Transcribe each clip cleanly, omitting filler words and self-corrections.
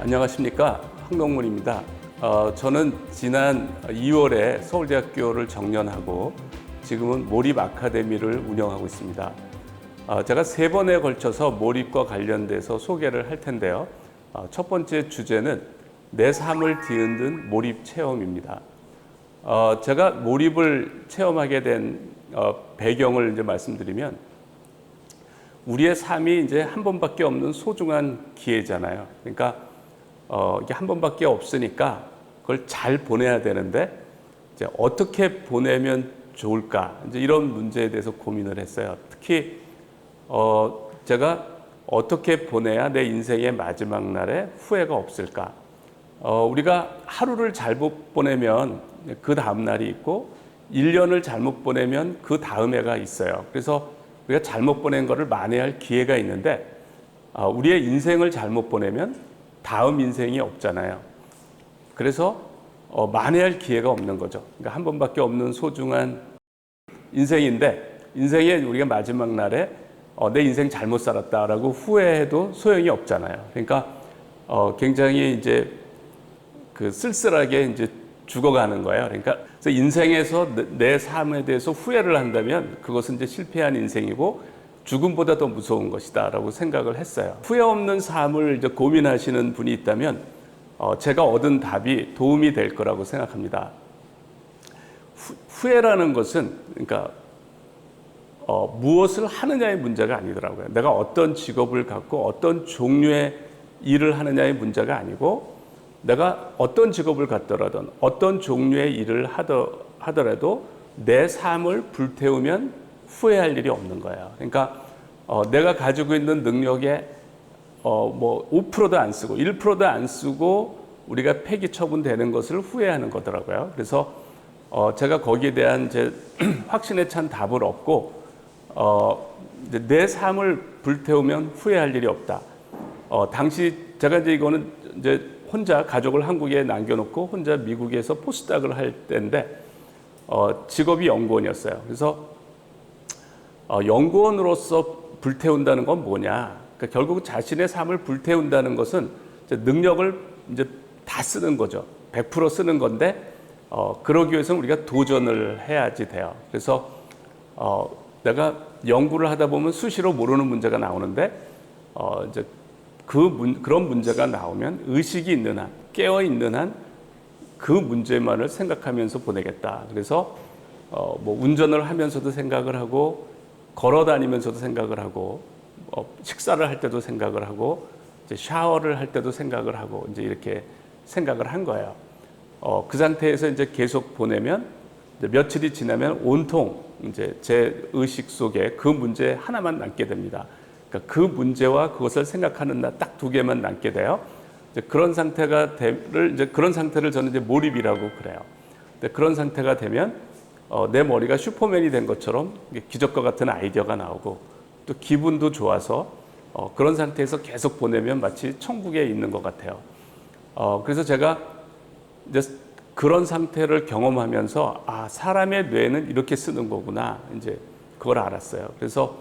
안녕하십니까, 황동문입니다. 저는 지난 2월에 서울대학교를 정년하고 지금은 몰입 아카데미를 운영하고 있습니다. 제가 3번에 걸쳐서 몰입과 관련돼서 소개를 할 텐데요. 첫 번째 주제는 내 삶을 뒤흔든 몰입 체험입니다. 제가 몰입을 체험하게 된 배경을 이제 말씀드리면, 우리의 삶이 이제 한 번밖에 없는 소중한 기회잖아요. 그러니까 이게 한 번밖에 없으니까 그걸 잘 보내야 되는데, 이제 어떻게 보내면 좋을까, 이제 이런 문제에 대해서 고민을 했어요. 특히 제가 어떻게 보내야 내 인생의 마지막 날에 후회가 없을까. 우리가 하루를 잘못 보내면 그 다음 날이 있고, 1년을 잘못 보내면 그 다음 해가 있어요. 그래서 우리가 잘못 보낸 거를 만회할 기회가 있는데, 우리의 인생을 잘못 보내면 다음 인생이 없잖아요. 그래서 만회할 기회가 없는 거죠. 그러니까 한 번밖에 없는 소중한 인생인데, 인생에 우리가 마지막 날에 내 인생 잘못 살았다라고 후회해도 소용이 없잖아요. 그러니까 굉장히 이제 그 쓸쓸하게 이제 죽어가는 거예요. 그러니까 인생에서 내 삶에 대해서 후회를 한다면 그것은 이제 실패한 인생이고 죽음보다 더 무서운 것이다라고 생각을 했어요. 후회 없는 삶을 이제 고민하시는 분이 있다면 제가 얻은 답이 도움이 될 거라고 생각합니다. 후회라는 것은, 그러니까 무엇을 하느냐의 문제가 아니더라고요. 내가 어떤 직업을 갖고 어떤 종류의 일을 하느냐의 문제가 아니고, 내가 어떤 직업을 갖더라도 어떤 종류의 일을 하더라도 내 삶을 불태우면 후회할 일이 없는 거예요. 그러니까 내가 가지고 있는 능력에 5%도 안 쓰고 1%도 안 쓰고 우리가 폐기 처분되는 것을 후회하는 거더라고요. 그래서 제가 거기에 대한 제 확신에 찬 답을 얻고, 내 삶을 불태우면 후회할 일이 없다. 당시 제가 이제 이거는 이제 혼자 가족을 한국에 남겨놓고 혼자 미국에서 포스닥을 할 때인데, 직업이 연구원이었어요. 그래서 연구원으로서 불태운다는 건 뭐냐? 그러니까 결국 자신의 삶을 불태운다는 것은 이제 능력을 이제 다 쓰는 거죠. 100% 쓰는 건데, 그러기 위해서는 우리가 도전을 해야지 돼요. 그래서 내가 연구를 하다 보면 수시로 모르는 문제가 나오는데, 이제 그런 문제가 나오면 의식이 있는 한, 깨어 있는 한 그 문제만을 생각하면서 보내겠다. 그래서 운전을 하면서도 생각을 하고, 걸어 다니면서도 생각을 하고, 식사를 할 때도 생각을 하고, 이제 샤워를 할 때도 생각을 하고, 이제 이렇게 생각을 한 거예요. 그 상태에서 이제 계속 보내면, 이제 며칠이 지나면 온통 이제 제 의식 속에 그 문제 하나만 남게 됩니다. 그러니까 그 문제와 그것을 생각하는 날 딱 2개만 남게 돼요. 이제 그런 그런 상태를 저는 이제 몰입이라고 그래요. 근데 그런 상태가 되면 내 머리가 슈퍼맨이 된 것처럼 기적과 같은 아이디어가 나오고, 또 기분도 좋아서 그런 상태에서 계속 보내면 마치 천국에 있는 것 같아요. 그래서 제가 이제 그런 상태를 경험하면서, 사람의 뇌는 이렇게 쓰는 거구나, 이제 그걸 알았어요. 그래서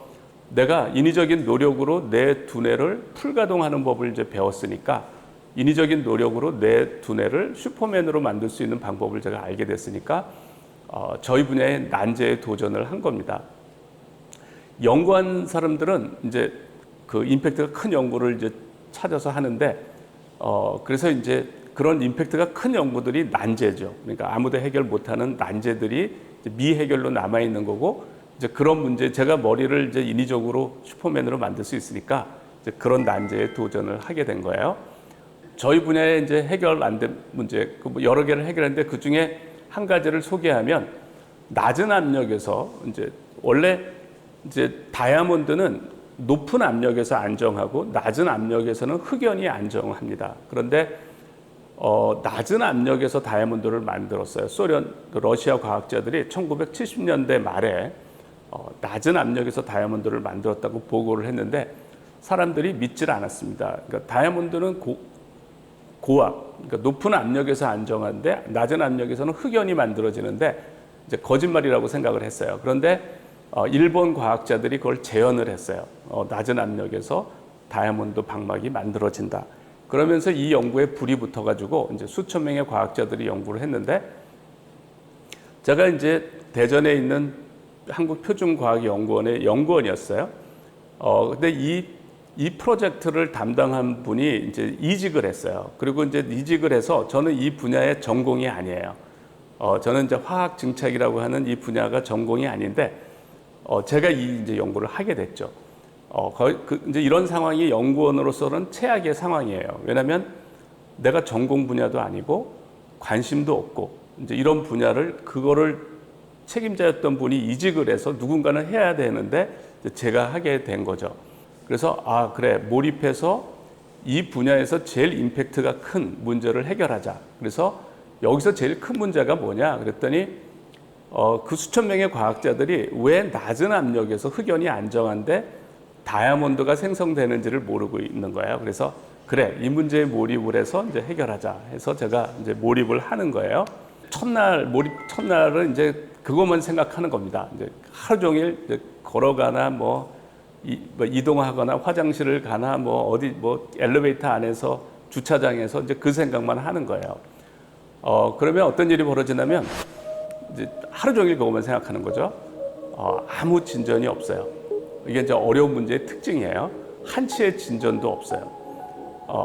내가 인위적인 노력으로 내 두뇌를 풀가동하는 법을 이제 배웠으니까, 인위적인 노력으로 내 두뇌를 슈퍼맨으로 만들 수 있는 방법을 제가 알게 됐으니까 저희 분야의 난제에 도전을 한 겁니다. 연구한 사람들은 이제 그 임팩트가 큰 연구를 이제 찾아서 하는데, 그래서 이제 그런 임팩트가 큰 연구들이 난제죠. 그러니까 아무도 해결 못하는 난제들이 이제 미해결로 남아 있는 거고, 이제 그런 문제, 제가 머리를 이제 인위적으로 슈퍼맨으로 만들 수 있으니까 이제 그런 난제에 도전을 하게 된 거예요. 저희 분야에 이제 해결 안 된 문제, 여러 개를 해결했는데 그 중에 한 가지를 소개하면, 낮은 압력에서 이제 원래 이제 다이아몬드는 높은 압력에서 안정하고 낮은 압력에서는 흑연이 안정합니다. 그런데 낮은 압력에서 다이아몬드를 만들었어요. 러시아 과학자들이 1970년대 말에 낮은 압력에서 다이아몬드를 만들었다고 보고를 했는데, 사람들이 믿질 않았습니다. 그러니까 다이아몬드는 고압, 그러니까 높은 압력에서 안정한데 낮은 압력에서는 흑연이 만들어지는데, 이제 거짓말이라고 생각을 했어요. 그런데 일본 과학자들이 그걸 재현을 했어요. 낮은 압력에서 다이아몬드 방막이 만들어진다. 그러면서 이 연구에 불이 붙어가지고 이제 수천 명의 과학자들이 연구를 했는데, 제가 이제 대전에 있는 한국표준과학연구원의 연구원이었어요. 근데 이 프로젝트를 담당한 분이 이제 이직을 했어요. 그리고 이제 이직을 해서 저는 이 분야의 전공이 아니에요. 저는 이제 화학 증착이라고 하는 이 분야가 전공이 아닌데, 제가 이제 연구를 하게 됐죠. 이제 이런 상황이 연구원으로서는 최악의 상황이에요. 왜냐하면 내가 전공 분야도 아니고 관심도 없고 이제 이런 분야를 그거를 책임자였던 분이 이직을 해서 누군가는 해야 되는데 제가 하게 된 거죠. 그래서 그래, 몰입해서 이 분야에서 제일 임팩트가 큰 문제를 해결하자. 그래서 여기서 제일 큰 문제가 뭐냐 그랬더니 그 수천 명의 과학자들이 왜 낮은 압력에서 흑연이 안정한데 다이아몬드가 생성되는지를 모르고 있는 거예요. 그래서 그래, 이 문제에 몰입을 해서 이제 해결하자 해서 제가 이제 몰입을 하는 거예요. 첫날은 이제 그것만 생각하는 겁니다. 이제 하루 종일 이제 걸어가나 뭐 이동하거나 화장실을 가나 뭐 어디 뭐 엘리베이터 안에서 주차장에서 이제 그 생각만 하는 거예요. 그러면 어떤 일이 벌어지냐면 이제 하루 종일 그것만 생각하는 거죠. 아무 진전이 없어요. 이게 이제 어려운 문제의 특징이에요. 한치의 진전도 없어요.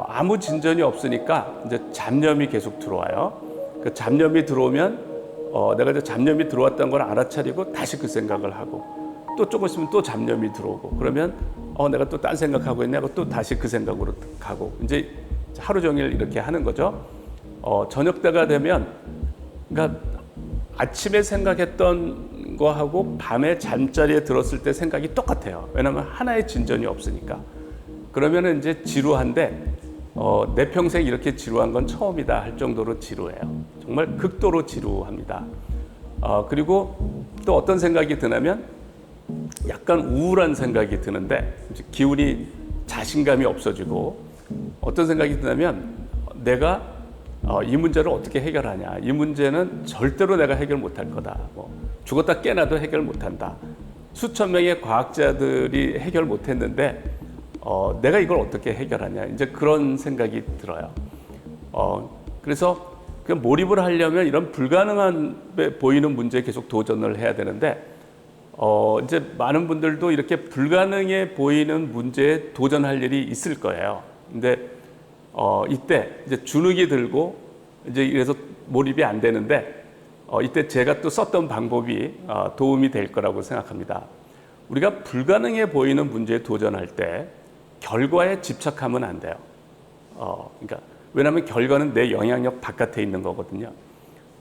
아무 진전이 없으니까 이제 잡념이 계속 들어와요. 그 잡념이 들어오면 내가 이제 잡념이 들어왔다는 걸 알아차리고 다시 그 생각을 하고 또 조금 있으면 또 잡념이 들어오고 그러면 내가 또 딴 생각하고 있네 하고 또 다시 그 생각으로 가고 이제 하루 종일 이렇게 하는 거죠. 저녁 때가 되면 그러니까 아침에 생각했던 거하고 밤에 잠자리에 들었을 때 생각이 똑같아요. 왜냐하면 하나의 진전이 없으니까. 그러면 이제 지루한데 내 평생 이렇게 지루한 건 처음이다 할 정도로 지루해요. 정말 극도로 지루합니다. 그리고 또 어떤 생각이 드냐면 약간 우울한 생각이 드는데 기운이 자신감이 없어지고 어떤 생각이 드냐면 내가 이 문제를 어떻게 해결하냐. 이 문제는 절대로 내가 해결 못할 거다. 뭐 죽었다 깨나도 해결 못한다. 수천 명의 과학자들이 해결 못했는데 내가 이걸 어떻게 해결하냐. 이제 그런 생각이 들어요. 그래서 그 몰입을 하려면 이런 불가능한 보이는 문제에 계속 도전을 해야 되는데 이제 많은 분들도 이렇게 불가능해 보이는 문제에 도전할 일이 있을 거예요. 근데 이때 이제 주눅이 들고 이제 이래서 몰입이 안 되는데 이때 제가 또 썼던 방법이 도움이 될 거라고 생각합니다. 우리가 불가능해 보이는 문제에 도전할 때 결과에 집착하면 안 돼요. 그러니까 왜냐하면 결과는 내 영향력 바깥에 있는 거거든요.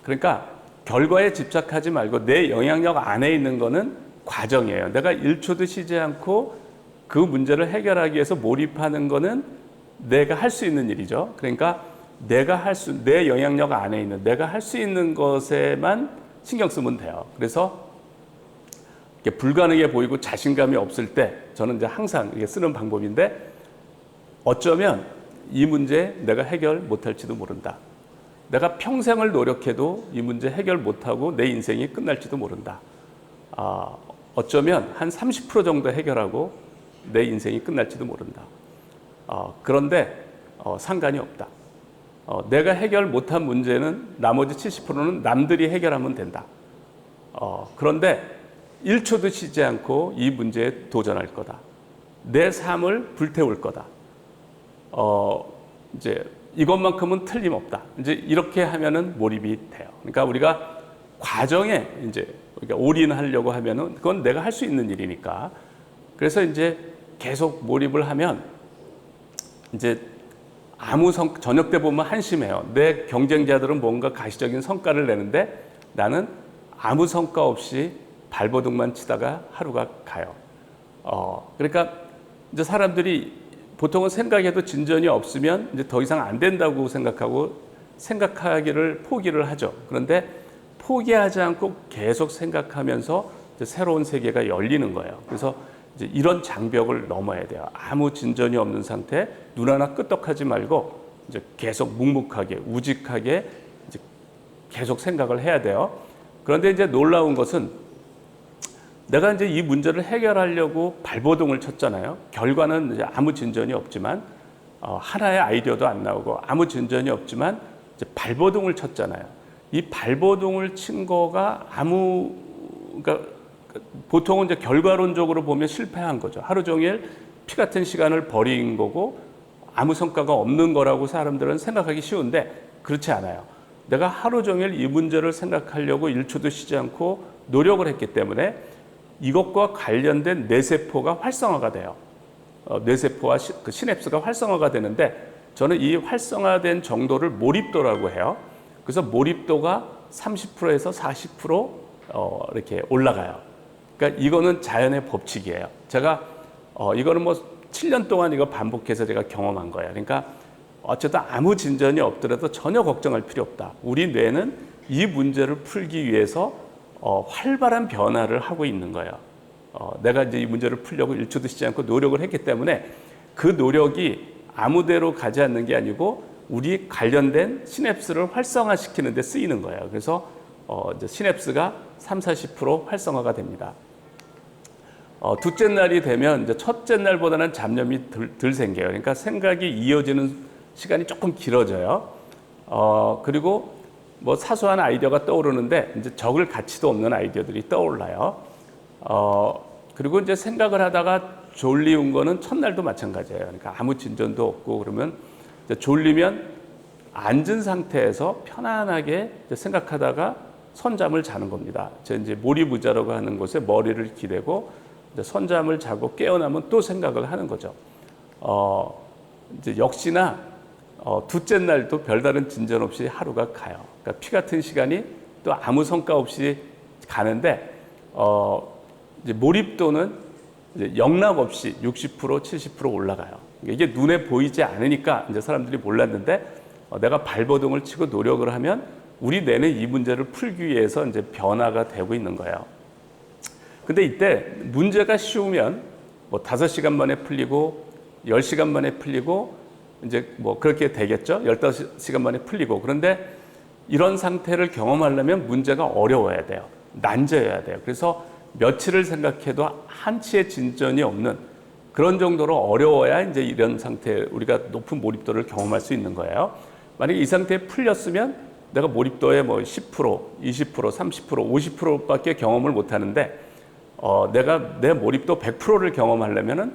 그러니까 결과에 집착하지 말고 내 영향력 안에 있는 거는 과정이에요. 내가 1초도 쉬지 않고 그 문제를 해결하기 위해서 몰입하는 거는 내가 할 수 있는 일이죠. 그러니까 내 영향력 안에 있는 내가 할 수 있는 것에만 신경 쓰면 돼요. 그래서 이렇게 불가능해 보이고 자신감이 없을 때 저는 이제 항상 이게 쓰는 방법인데 어쩌면 이 문제 내가 해결 못할지도 모른다. 내가 평생을 노력해도 이 문제 해결 못하고 내 인생이 끝날지도 모른다. 어쩌면 한 30% 정도 해결하고 내 인생이 끝날지도 모른다. 그런데 상관이 없다. 내가 해결 못한 문제는 나머지 70%는 남들이 해결하면 된다. 그런데 1초도 쉬지 않고 이 문제에 도전할 거다. 내 삶을 불태울 거다. 이제 이것만큼은 틀림없다. 이제 이렇게 하면은 몰입이 돼요. 그러니까 우리가 과정에 이제 우리가 올인하려고 하면은 그건 내가 할 수 있는 일이니까. 그래서 이제 계속 몰입을 하면 이제 저녁 때 보면 한심해요. 내 경쟁자들은 뭔가 가시적인 성과를 내는데 나는 아무 성과 없이 발버둥만 치다가 하루가 가요. 그러니까 이제 사람들이 보통은 생각해도 진전이 없으면 이제 더 이상 안 된다고 생각하기를 포기를 하죠. 그런데 포기하지 않고 계속 생각하면서 이제 새로운 세계가 열리는 거예요. 그래서 이제 이런 장벽을 넘어야 돼요. 아무 진전이 없는 상태, 눈 하나 끄떡하지 말고 이제 계속 묵묵하게, 우직하게 이제 계속 생각을 해야 돼요. 그런데 이제 놀라운 것은 내가 이제 이 문제를 해결하려고 발버둥을 쳤잖아요. 결과는 이제 아무 진전이 없지만 하나의 아이디어도 안 나오고 아무 진전이 없지만 이제 발버둥을 쳤잖아요. 이 발버둥을 친 거가 그러니까 보통은 이제 결과론적으로 보면 실패한 거죠. 하루 종일 피 같은 시간을 버린 거고 아무 성과가 없는 거라고 사람들은 생각하기 쉬운데 그렇지 않아요. 내가 하루 종일 이 문제를 생각하려고 1초도 쉬지 않고 노력을 했기 때문에 이것과 관련된 뇌세포가 활성화가 돼요. 뇌세포와 그 시냅스가 활성화가 되는데 저는 이 활성화된 정도를 몰입도라고 해요. 그래서 몰입도가 30%에서 40% 이렇게 올라가요. 그러니까 이거는 자연의 법칙이에요. 제가 이거는 뭐 7년 동안 이거 반복해서 제가 경험한 거예요. 그러니까 어쨌든 아무 진전이 없더라도 전혀 걱정할 필요 없다. 우리 뇌는 이 문제를 풀기 위해서 활발한 변화를 하고 있는 거예요. 내가 이제 이 문제를 풀려고 1초도 쉬지 않고 노력을 했기 때문에 그 노력이 아무데로 가지 않는 게 아니고 우리 관련된 시냅스를 활성화시키는 데 쓰이는 거예요. 그래서 이제 시냅스가 30-40% 활성화가 됩니다. 둘째 날이 되면 이제 첫째 날보다는 잡념이 덜 생겨요. 그러니까 생각이 이어지는 시간이 조금 길어져요. 그리고 뭐 사소한 아이디어가 떠오르는데 이제 적을 가치도 없는 아이디어들이 떠올라요. 그리고 이제 생각을 하다가 졸리운 거는 첫날도 마찬가지예요. 그러니까 아무 진전도 없고 그러면 이제 졸리면 앉은 상태에서 편안하게 이제 생각하다가 선잠을 자는 겁니다. 이제 몰입의자라고 하는 곳에 머리를 기대고 이제 선잠을 자고 깨어나면 또 생각을 하는 거죠. 이제 역시나 둘째 날도 별다른 진전 없이 하루가 가요. 그러니까 피 같은 시간이 또 아무 성과 없이 가는데 이제 몰입도는 이제 영락 없이 60% 70% 올라가요. 이게 눈에 보이지 않으니까 이제 사람들이 몰랐는데 내가 발버둥을 치고 노력을 하면 우리 뇌는 이 문제를 풀기 위해서 이제 변화가 되고 있는 거예요. 근데 이때 문제가 쉬우면 뭐 5시간 만에 풀리고 10시간 만에 풀리고 이제 뭐 그렇게 되겠죠. 15시간 만에 풀리고. 그런데 이런 상태를 경험하려면 문제가 어려워야 돼요. 난제여야 돼요. 그래서 며칠을 생각해도 한치의 진전이 없는 그런 정도로 어려워야 이제 이런 상태 우리가 높은 몰입도를 경험할 수 있는 거예요. 만약에 이 상태에 풀렸으면 내가 몰입도의 뭐 10%, 20%, 30%, 50%밖에 경험을 못 하는데 내가 내 몰입도 100%를 경험하려면은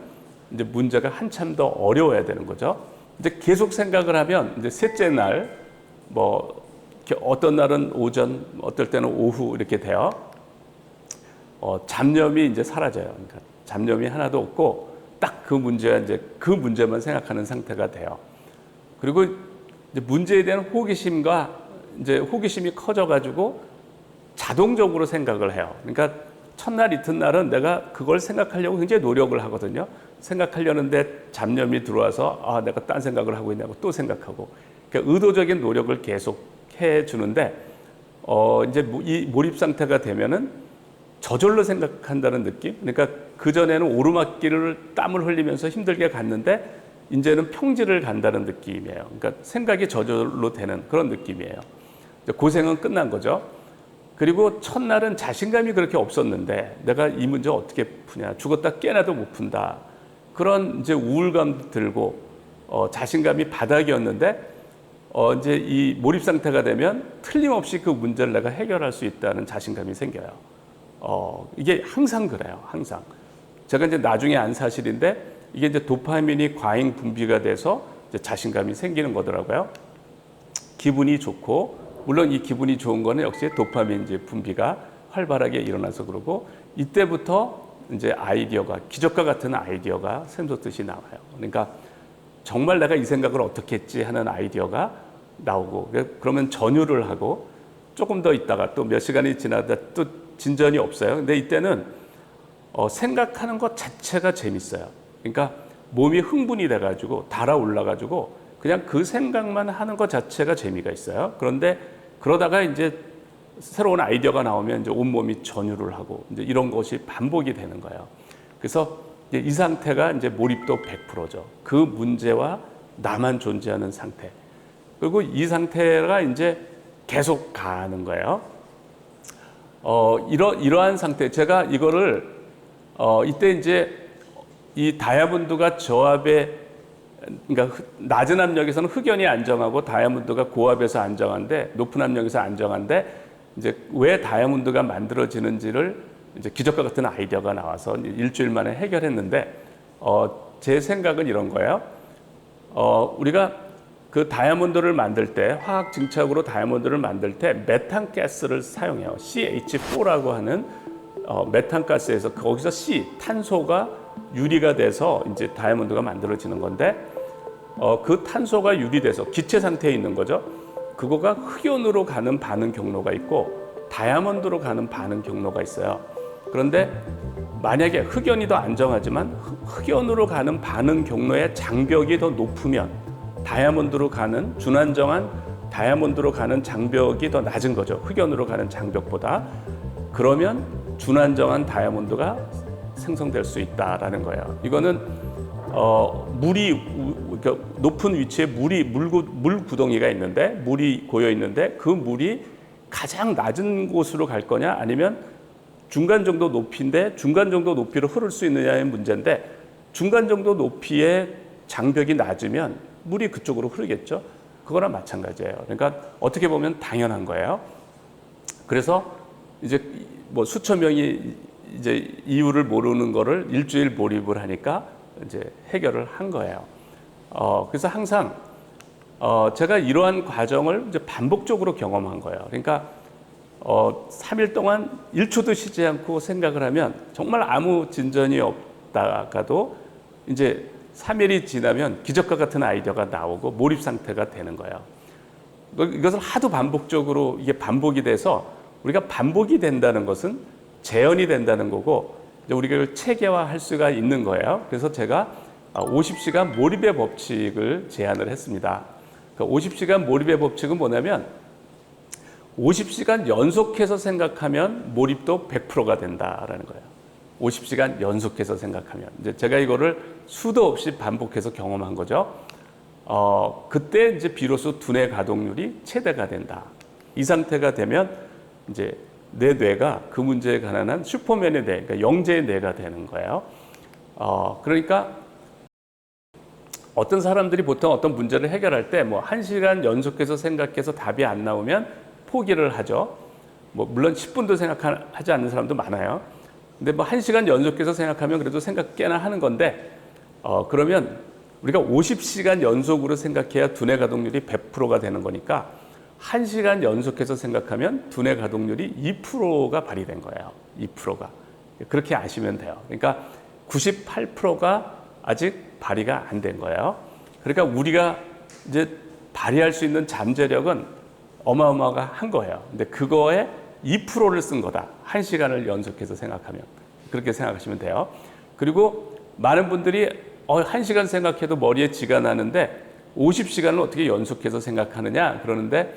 이제 문제가 한참 더 어려워야 되는 거죠. 이제 계속 생각을 하면 이제 셋째 날 뭐 어떤 날은 오전, 어떨 때는 오후 이렇게 돼요. 잡념이 이제 사라져요. 그러니까 잡념이 하나도 없고 딱 그 문제가 이제 그 문제만 생각하는 상태가 돼요. 그리고 이제 문제에 대한 호기심과 이제 호기심이 커져가지고 자동적으로 생각을 해요. 그러니까 첫날 이튿날은 내가 그걸 생각하려고 굉장히 노력을 하거든요. 생각하려는데 잡념이 들어와서 내가 딴 생각을 하고 있냐고 또 생각하고 그러니까 의도적인 노력을 계속 해주는데 이제 이 몰입 상태가 되면은 저절로 생각한다는 느낌. 그러니까 그 전에는 오르막길을 땀을 흘리면서 힘들게 갔는데 이제는 평지를 간다는 느낌이에요. 그러니까 생각이 저절로 되는 그런 느낌이에요. 고생은 끝난 거죠. 그리고 첫날은 자신감이 그렇게 없었는데 내가 이 문제 어떻게 푸냐, 죽었다 깨나도 못 푼다. 그런 이제 우울감도 들고 자신감이 바닥이었는데 이제 이 몰입 상태가 되면 틀림없이 그 문제를 내가 해결할 수 있다는 자신감이 생겨요. 이게 항상 그래요. 항상. 제가 이제 나중에 안 사실인데 이게 이제 도파민이 과잉 분비가 돼서 이제 자신감이 생기는 거더라고요. 기분이 좋고, 물론 이 기분이 좋은 거는 역시 도파민 이제 분비가 활발하게 일어나서 그러고, 이때부터 이제 아이디어가, 기적과 같은 아이디어가 샘솟듯이 나와요. 그러니까 정말 내가 이 생각을 어떻게 했지 하는 아이디어가 나오고, 그러면 전율을 하고 조금 더 있다가 또 몇 시간이 지나다 또 진전이 없어요. 근데 이때는 생각하는 것 자체가 재밌어요. 그러니까 몸이 흥분이 돼가지고 달아올라가지고 그냥 그 생각만 하는 것 자체가 재미가 있어요. 그런데 그러다가 이제 새로운 아이디어가 나오면 이제 온몸이 전율을 하고 이제 이런 것이 반복이 되는 거예요. 그래서 이제 이 상태가 이제 몰입도 100%죠. 그 문제와 나만 존재하는 상태. 그리고 이 상태가 이제 계속 가는 거예요. 이러한 상태, 제가 이거를 이때 이제 이 다이아몬드가 저압의 그러니까 낮은 압력에서는 흑연이 안정하고 다이아몬드가 고압에서 안정한데 높은 압력에서 안정한데 이제 왜 다이아몬드가 만들어지는지를 이제 기적과 같은 아이디어가 나와서 일주일 만에 해결했는데 제 생각은 이런 거예요. 우리가 그 다이아몬드를 만들 때 화학 증착으로 다이아몬드를 만들 때 메탄가스를 사용해요. CH4라고 하는 메탄가스에서 거기서 탄소가 유리가 돼서 이제 다이아몬드가 만들어지는 건데 그 탄소가 유리돼서 기체 상태에 있는 거죠. 그거가 흑연으로 가는 반응 경로가 있고 다이아몬드로 가는 반응 경로가 있어요. 그런데 만약에 흑연이 더 안정하지만 흑연으로 가는 반응 경로의 장벽이 더 높으면 다이아몬드로 가는 준안정한 다이아몬드로 가는 장벽이 더 낮은 거죠. 흑연으로 가는 장벽보다. 그러면 준안정한 다이아몬드가 생성될 수 있다라는 거예요. 이거는 물이 그러니까 높은 위치에 물 구덩이가 있는데 물이 고여 있는데 그 물이 가장 낮은 곳으로 갈 거냐 아니면 중간 정도 높이인데 중간 정도 높이로 흐를 수 있느냐의 문제인데 중간 정도 높이의 장벽이 낮으면 물이 그쪽으로 흐르겠죠. 그거랑 마찬가지예요. 그러니까 어떻게 보면 당연한 거예요. 그래서 이제 뭐 수천 명이 이제 이유를 모르는 거를 일주일 몰입을 하니까 이제 해결을 한 거예요. 그래서 항상 제가 이러한 과정을 이제 반복적으로 경험한 거예요. 그러니까 3일 동안 1초도 쉬지 않고 생각을 하면 정말 아무 진전이 없다가도 이제 3일이 지나면 기적과 같은 아이디어가 나오고 몰입 상태가 되는 거예요. 이것을 하도 반복적으로 이게 반복이 돼서 우리가 반복이 된다는 것은 재현이 된다는 거고 우리가 이걸 체계화할 수가 있는 거예요. 그래서 제가 50시간 몰입의 법칙을 제안을 했습니다. 50시간 몰입의 법칙은 뭐냐면 50시간 연속해서 생각하면 몰입도 100%가 된다라는 거예요. 50시간 연속해서 생각하면. 이제 제가 이거를 수도 없이 반복해서 경험한 거죠. 그때 이제 비로소 두뇌 가동률이 최대가 된다. 이 상태가 되면 이제 내 뇌가 그 문제에 관한 슈퍼맨의 뇌, 그러니까 영재의 뇌가 되는 거예요. 그러니까 어떤 사람들이 보통 어떤 문제를 해결할 때 뭐 1시간 연속해서 생각해서 답이 안 나오면 포기를 하죠. 뭐 물론 10분도 생각하지 않는 사람도 많아요. 근데 뭐 1시간 연속해서 생각하면 그래도 생각 꽤나 하는 건데 그러면 우리가 50시간 연속으로 생각해야 두뇌 가동률이 100%가 되는 거니까 1시간 연속해서 생각하면 두뇌 가동률이 2%가 발휘된 거예요. 2%가. 그렇게 아시면 돼요. 그러니까 98%가 아직 발휘가 안 된 거예요. 그러니까 우리가 이제 발휘할 수 있는 잠재력은 어마어마한 거예요. 근데 그거에 2%를 쓴 거다. 1시간을 연속해서 생각하면. 그렇게 생각하시면 돼요. 그리고 많은 분들이 1시간 생각해도 머리에 쥐가 나는데 50시간을 어떻게 연속해서 생각하느냐 그러는데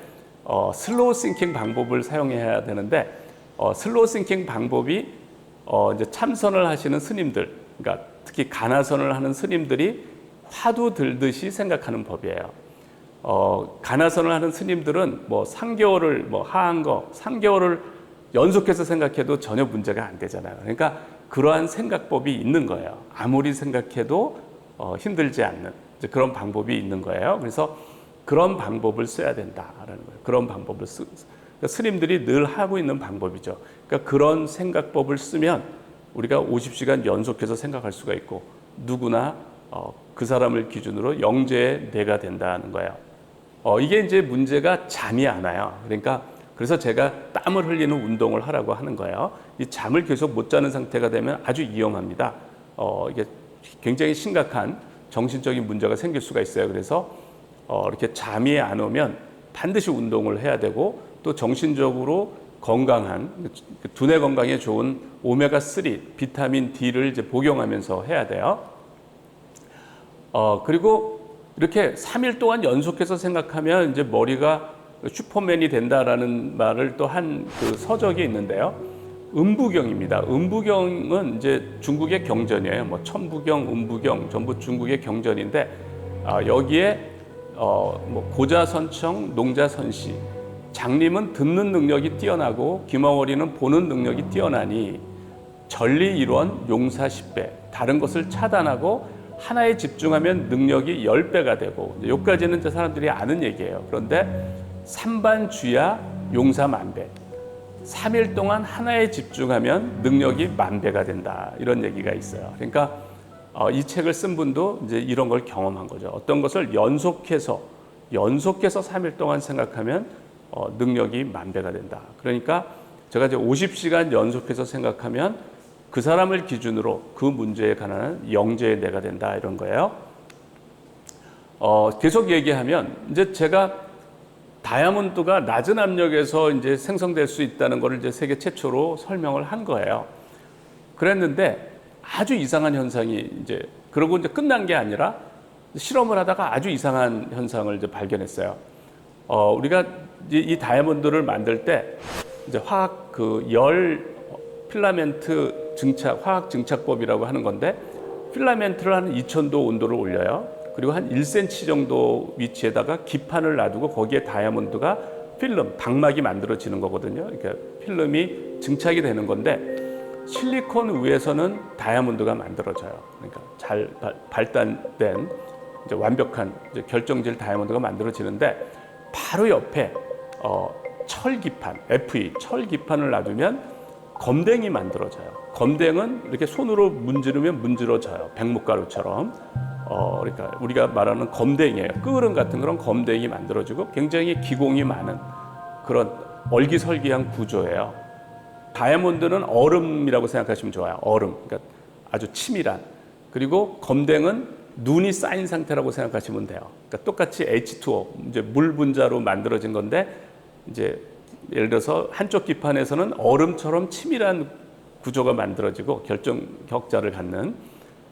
슬로우 싱킹 방법을 사용해야 되는데 슬로우 싱킹 방법이 이제 참선을 하시는 스님들, 그러니까 특히 가나선을 하는 스님들이 화두 들듯이 생각하는 법이에요. 가나선을 하는 스님들은 뭐 3개월을 뭐 하한 거 3개월을 연속해서 생각해도 전혀 문제가 안 되잖아요. 그러니까 그러한 생각법이 있는 거예요. 아무리 생각해도 힘들지 않는 그런 방법이 있는 거예요. 그래서 그런 방법을 써야 된다라는 거예요. 그런 방법을 그러니까 스님들이 늘 하고 있는 방법이죠. 그러니까 그런 생각법을 쓰면 우리가 50시간 연속해서 생각할 수가 있고 누구나 그 사람을 기준으로 영재의 뇌가 된다는 거예요. 이게 이제 문제가 잠이 안 와요. 그러니까 그래서 제가 땀을 흘리는 운동을 하라고 하는 거예요. 이 잠을 계속 못 자는 상태가 되면 아주 위험합니다. 이게 굉장히 심각한 정신적인 문제가 생길 수가 있어요. 그래서 이렇게 잠이 안 오면 반드시 운동을 해야 되고 또 정신적으로 건강한 두뇌 건강에 좋은 오메가3 비타민 D를 이제 복용하면서 해야 돼요. 그리고 이렇게 3일 동안 연속해서 생각하면 이제 머리가 슈퍼맨이 된다라는 말을 또 한 그 서적이 있는데요. 음부경입니다. 음부경은 이제 중국의 경전이에요. 뭐 천부경, 음부경 전부 중국의 경전인데 여기에 뭐 고자선청, 농자선시, 장님은 듣는 능력이 뛰어나고 귀머거리는 보는 능력이 뛰어나니 전리일원 용사십배 다른 것을 차단하고 하나에 집중하면 능력이 10배가 되고, 여기까지는 사람들이 아는 얘기예요. 그런데 삼반주야 용사만배. 3일 동안 하나에 집중하면 능력이 10,000배가 된다. 이런 얘기가 있어요. 그러니까 이 책을 쓴 분도 이제 이런 걸 경험한 거죠. 어떤 것을 연속해서 3일 동안 생각하면 능력이 10,000배가 된다. 그러니까 제가 이제 50시간 연속해서 생각하면 그 사람을 기준으로 그 문제에 관한 영재의 내가 된다. 이런 거예요. 계속 얘기하면 이제 제가 다이아몬드가 낮은 압력에서 이제 생성될 수 있다는 것을 이제 세계 최초로 설명을 한 거예요. 그랬는데 아주 이상한 현상이 이제 그러고 이제 끝난 게 아니라 실험을 하다가 아주 이상한 현상을 이제 발견했어요. 우리가 이 다이아몬드를 만들 때 이제 화학 그 열 필라멘트 증착 화학 증착법이라고 하는 건데 필라멘트를 한 2000도 온도를 올려요. 그리고 한 1cm 정도 위치에다가 기판을 놔두고 거기에 다이아몬드가 필름, 방막이 만들어지는 거거든요. 그러니까 필름이 증착이 되는 건데 실리콘 위에서는 다이아몬드가 만들어져요. 그러니까 잘 발단된 이제 완벽한 이제 결정질 다이아몬드가 만들어지는데 바로 옆에 철기판, FE, 철기판을 놔두면 검댕이 만들어져요. 검댕은 이렇게 손으로 문지르면 문지러져요. 백목가루처럼. 그러니까 우리가 말하는 검댕이에요. 끄으름 같은 그런 검댕이 만들어지고 굉장히 기공이 많은 그런 얼기설기한 구조예요. 다이아몬드는 얼음이라고 생각하시면 좋아요. 얼음. 그러니까 아주 치밀한. 그리고 검댕은 눈이 쌓인 상태라고 생각하시면 돼요. 그러니까 똑같이 H2O, 이제 물 분자로 만들어진 건데 이제 예를 들어서 한쪽 기판에서는 얼음처럼 치밀한 구조가 만들어지고 격자를 갖는.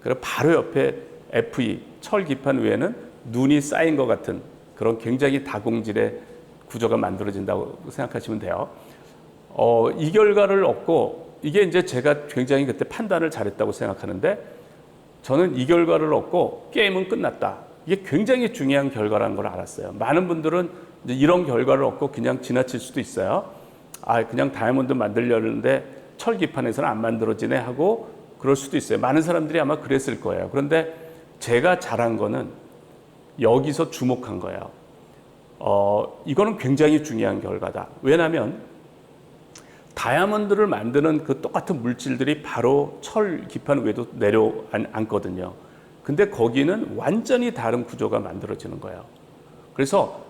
그리고 바로 옆에 FE, 철 기판 위에는 눈이 쌓인 것 같은 그런 굉장히 다공질의 구조가 만들어진다고 생각하시면 돼요. 이 결과를 얻고 이게 이제 제가 굉장히 그때 판단을 잘했다고 생각하는데 저는 이 결과를 얻고 게임은 끝났다. 이게 굉장히 중요한 결과라는 걸 알았어요. 많은 분들은 이제 이런 결과를 얻고 그냥 지나칠 수도 있어요. 그냥 다이아몬드 만들려는데 철기판에서는 안 만들어지네 하고 그럴 수도 있어요. 많은 사람들이 아마 그랬을 거예요. 그런데 제가 잘한 거는 여기서 주목한 거예요. 이거는 굉장히 중요한 결과다. 왜냐하면 다이아몬드를 만드는 그 똑같은 물질들이 바로 철 기판 위에도 내려앉거든요. 근데 거기는 완전히 다른 구조가 만들어지는 거예요. 그래서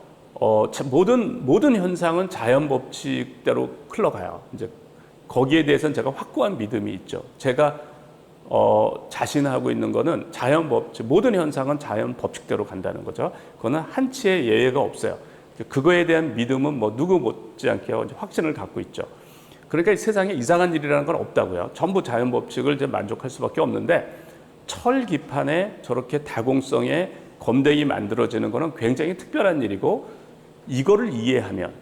모든 현상은 자연 법칙대로 흘러가요. 이제 거기에 대해서는 제가 확고한 믿음이 있죠. 제가 자신하고 있는 거는 자연 법칙, 모든 현상은 자연 법칙대로 간다는 거죠. 그거는 한치의 예외가 없어요. 그거에 대한 믿음은 뭐 누구 못지않게 확신을 갖고 있죠. 그러니까 이 세상에 이상한 일이라는 건 없다고요. 전부 자연 법칙을 이제 만족할 수밖에 없는데 철 기판에 저렇게 다공성의 검댕이 만들어지는 거는 굉장히 특별한 일이고 이거를 이해하면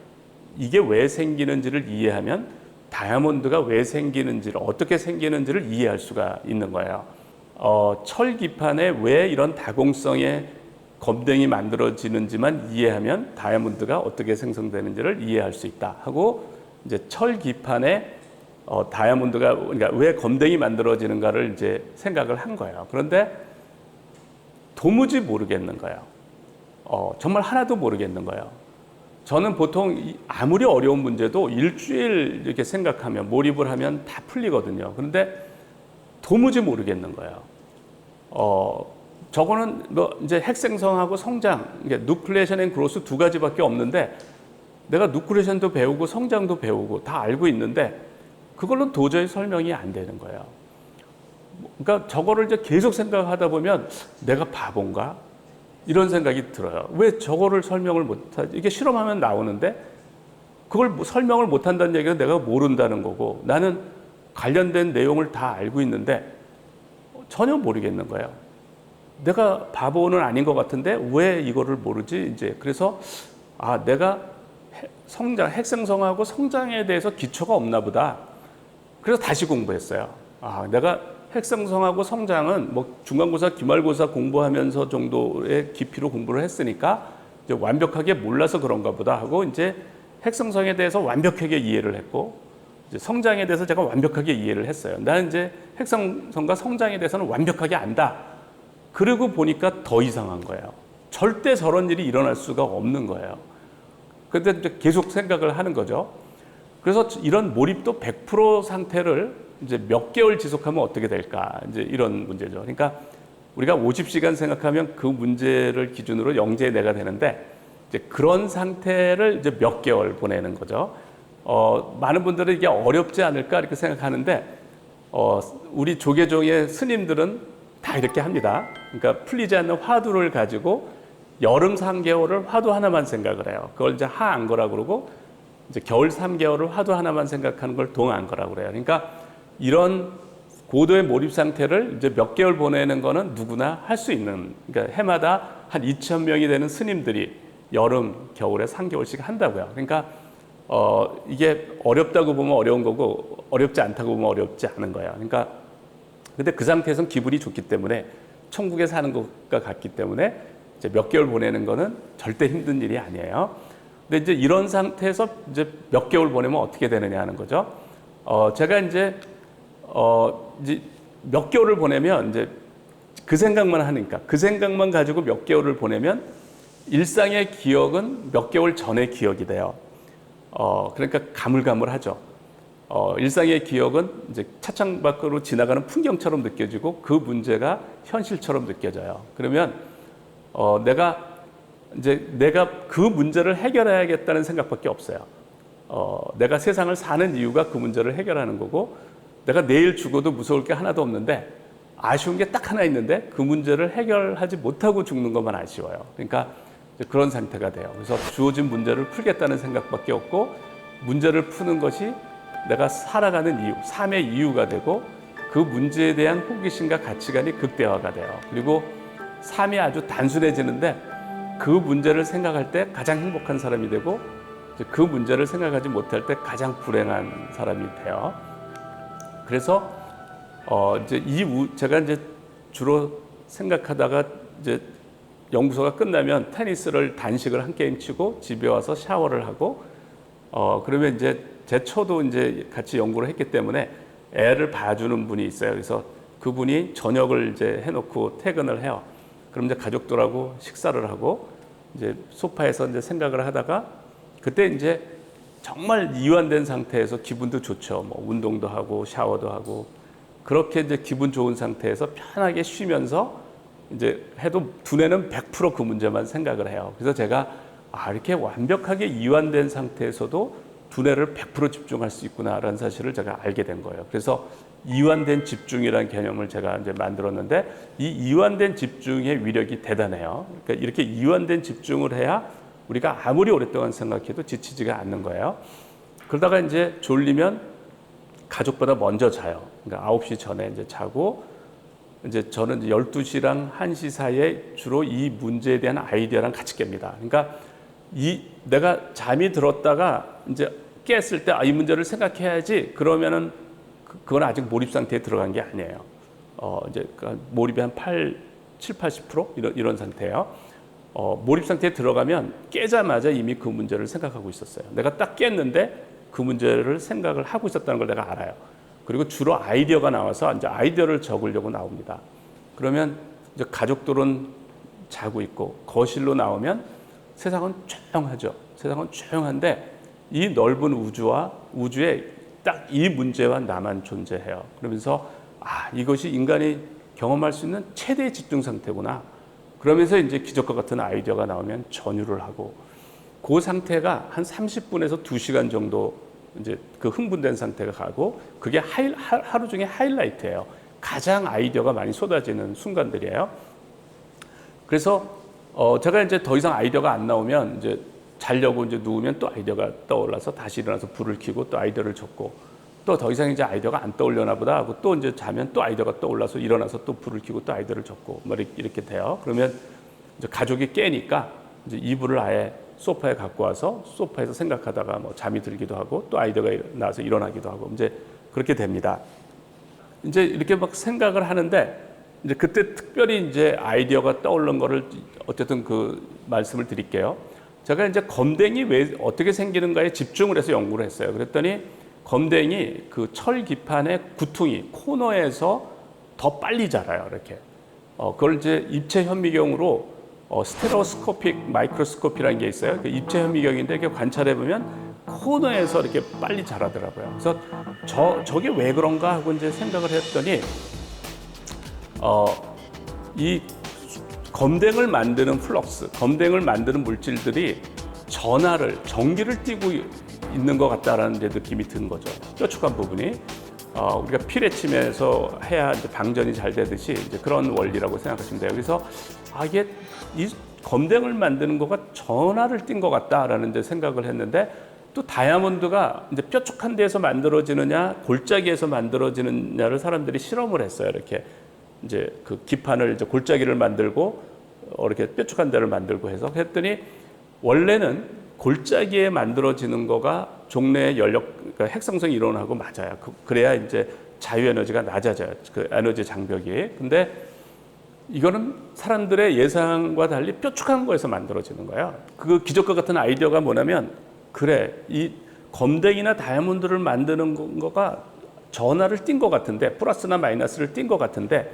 이게 왜 생기는지를 이해하면 다이아몬드가 왜 생기는지를 어떻게 생기는지를 이해할 수가 있는 거예요. 철 기판에 왜 이런 다공성의 검댕이 만들어지는지만 이해하면 다이아몬드가 어떻게 생성되는지를 이해할 수 있다 하고 이제 철 기판에 다이아몬드가 그러니까 왜 검댕이 만들어지는가를 이제 생각을 한 거예요. 그런데 도무지 모르겠는 거예요. 정말 하나도 모르겠는 거예요. 저는 보통 아무리 어려운 문제도 일주일 이렇게 생각하면 몰입을 하면 다 풀리거든요. 그런데 도무지 모르겠는 거예요. 저거는 뭐 이제 핵 생성하고 성장, 누클레이션 앤 그로스 두 가지밖에 없는데 내가 누클레이션도 배우고 성장도 배우고 다 알고 있는데 그걸로 도저히 설명이 안 되는 거예요. 그러니까 저거를 이제 계속 생각하다 보면 내가 바본가? 이런 생각이 들어요. 왜 저거를 설명을 못하지? 이게 실험하면 나오는데 그걸 설명을 못한다는 얘기는 내가 모른다는 거고 나는 관련된 내용을 다 알고 있는데 전혀 모르겠는 거예요. 내가 바보는 아닌 것 같은데 왜 이거를 모르지? 이제 그래서 내가 핵 생성하고 성장에 대해서 기초가 없나 보다. 그래서 다시 공부했어요. 내가 핵 생성하고 성장은 뭐 중간고사, 기말고사 공부하면서 정도의 깊이로 공부를 했으니까 이제 완벽하게 몰라서 그런가 보다 하고 이제 핵 생성에 대해서 완벽하게 이해를 했고 이제 성장에 대해서 제가 완벽하게 이해를 했어요. 나는 이제 핵 생성과 성장에 대해서는 완벽하게 안다. 그러고 보니까 더 이상한 거예요. 절대 저런 일이 일어날 수가 없는 거예요. 근데 이제 계속 생각을 하는 거죠. 그래서 이런 몰입도 100% 상태를 이제 몇 개월 지속하면 어떻게 될까? 이제 이런 문제죠. 그러니까 우리가 50시간 생각하면 그 문제를 기준으로 영재내가 되는데 이제 그런 상태를 이제 몇 개월 보내는 거죠. 많은 분들은 이게 어렵지 않을까 이렇게 생각하는데 우리 조계종의 스님들은 다 이렇게 합니다. 그러니까 풀리지 않는 화두를 가지고 여름 3개월을 화두 하나만 생각을 해요. 그걸 이제 하안거라고 그러고 이제 겨울 3개월을 화두 하나만 생각하는 걸 동안거라고 그래요. 그러니까 이런 고도의 몰입 상태를 이제 몇 개월 보내는 거는 누구나 할 수 있는, 그러니까 해마다 한 2,000명이 되는 스님들이 여름, 겨울에 3개월씩 한다고요. 그러니까 이게 어렵다고 보면 어려운 거고 어렵지 않다고 보면 어렵지 않은 거예요. 그러니까 근데 그 상태에서는 기분이 좋기 때문에 천국에 사는 것과 같기 때문에 이제 몇 개월 보내는 거는 절대 힘든 일이 아니에요. 근데 이제 이런 상태에서 이제 몇 개월 보내면 어떻게 되느냐 하는 거죠. 제가 이제 몇 개월을 보내면 이제 그 생각만 하니까 그 생각만 가지고 몇 개월을 보내면 일상의 기억은 몇 개월 전의 기억이 돼요. 그러니까 가물가물하죠. 일상의 기억은 이제 차창 밖으로 지나가는 풍경처럼 느껴지고 그 문제가 현실처럼 느껴져요. 그러면 내가 그 문제를 해결해야겠다는 생각밖에 없어요. 내가 세상을 사는 이유가 그 문제를 해결하는 거고 내가 내일 죽어도 무서울 게 하나도 없는데 아쉬운 게 딱 하나 있는데 그 문제를 해결하지 못하고 죽는 것만 아쉬워요. 그러니까 그런 상태가 돼요. 그래서 주어진 문제를 풀겠다는 생각밖에 없고 문제를 푸는 것이 내가 살아가는 이유, 삶의 이유가 되고 그 문제에 대한 호기심과 가치관이 극대화가 돼요. 그리고 삶이 아주 단순해지는데 그 문제를 생각할 때 가장 행복한 사람이 되고 그 문제를 생각하지 못할 때 가장 불행한 사람이 돼요. 그래서 제가 이제 주로 생각하다가 이제 연구소가 끝나면 테니스를 단식을 한 게임 치고 집에 와서 샤워를 하고 그러면 이제 제 처도 이제 같이 연구를 했기 때문에 애를 봐주는 분이 있어요. 그래서 그분이 저녁을 이제 해놓고 퇴근을 해요. 그럼 이제 가족들하고 식사를 하고 이제 소파에서 이제 생각을 하다가 그때 이제 정말 이완된 상태에서 기분도 좋죠. 뭐 운동도 하고 샤워도 하고 그렇게 이제 기분 좋은 상태에서 편하게 쉬면서 이제 해도 두뇌는 100% 그 문제만 생각을 해요. 그래서 제가 이렇게 완벽하게 이완된 상태에서도 두뇌를 100% 집중할 수 있구나라는 사실을 제가 알게 된 거예요. 그래서 이완된 집중이라는 개념을 제가 이제 만들었는데 이 이완된 집중의 위력이 대단해요. 그러니까 이렇게 이완된 집중을 해야 우리가 아무리 오랫동안 생각해도 지치지가 않는 거예요. 그러다가 이제 졸리면 가족보다 먼저 자요. 그러니까 9시 전에 이제 자고 이제 저는 이제 12시랑 1시 사이에 주로 이 문제에 대한 아이디어랑 같이 깹니다. 그러니까 내가 잠이 들었다가 이제 깼을 때 이 문제를 생각해야지 그러면은 그건 아직 몰입 상태에 들어간 게 아니에요. 이제 몰입이 한 70-80% 이런 상태예요. 몰입 상태에 들어가면 깨자마자 이미 그 문제를 생각하고 있었어요. 내가 딱 깼는데 그 문제를 생각을 하고 있었다는 걸 내가 알아요. 그리고 주로 아이디어가 나와서 이제 아이디어를 적으려고 나옵니다. 그러면 이제 가족들은 자고 있고 거실로 나오면 세상은 조용하죠. 세상은 조용한데 이 넓은 우주에 딱 이 문제와 나만 존재해요. 그러면서 이것이 인간이 경험할 수 있는 최대의 집중 상태구나. 그러면서 이제 기적과 같은 아이디어가 나오면 전율을 하고 그 상태가 한 30분에서 2시간 정도 이제 그 흥분된 상태가 가고 그게 하루 중에 하이라이트예요. 가장 아이디어가 많이 쏟아지는 순간들이에요. 그래서 제가 이제 더 이상 아이디어가 안 나오면 이제 자려고 이제 누우면 또 아이디어가 떠올라서 다시 일어나서 불을 켜고 또 아이디어를 적고 또 더 이상 이제 아이디어가 안 떠올려나 보다 하고 또 이제 자면 또 아이디어가 떠올라서 일어나서 또 불을 켜고 또 아이디어를 적고 뭐 이렇게 돼요. 그러면 이제 가족이 깨니까 이제 이불을 아예 소파에 갖고 와서 소파에서 생각하다가 뭐 잠이 들기도 하고 또 아이디어가 나와서 일어나기도 하고 이제 그렇게 됩니다. 이제 이렇게 막 생각을 하는데 이제 그때 특별히 이제 아이디어가 떠오른 거를 어쨌든 그 말씀을 드릴게요. 제가 이제 검댕이 왜 어떻게 생기는가에 집중을 해서 연구를 했어요. 그랬더니 검댕이 그 철 기판의 구퉁이 코너에서 더 빨리 자라요. 이렇게 그걸 이제 입체 현미경으로 스테레오스코픽 마이크로스코피라는 게 있어요. 그 입체 현미경인데 이렇게 관찰해 보면 코너에서 이렇게 빨리 자라더라고요. 그래서 저게 왜 그런가 하고 이제 생각을 했더니 이 검댕을 만드는 플럭스, 검댕을 만드는 물질들이 전기를 띠고 있는 것 같다라는 이제 느낌이 드는 거죠. 뾰족한 부분이 우리가 피레침에서 해야 이제 방전이 잘 되듯이 이제 그런 원리라고 생각하시면 돼요. 그래서 이게 이 검댕을 만드는 거가 전하를 띈 것 같다라는 이제 생각을 했는데, 또 다이아몬드가 이제 뾰족한 데에서 만들어지느냐 골짜기에서 만들어지느냐를 사람들이 실험을 했어요. 이렇게 이제 그 기판을 이제 골짜기를 만들고 이렇게 뾰족한 데를 만들고 해서 했더니 원래는 골짜기에 만들어지는 거가 종래의 그러니까 핵상성 이론하고 맞아요. 그래야 이제 자유 에너지가 낮아져요. 그 에너지 장벽이. 근데 이거는 사람들의 예상과 달리 뾰족한 거에서 만들어지는 거예요. 그 기적과 같은 아이디어가 뭐냐면, 그래, 이 검댕이나 다이아몬드를 만드는 거가 전하를 띈 것 같은데, 플러스나 마이너스를 띈 것 같은데,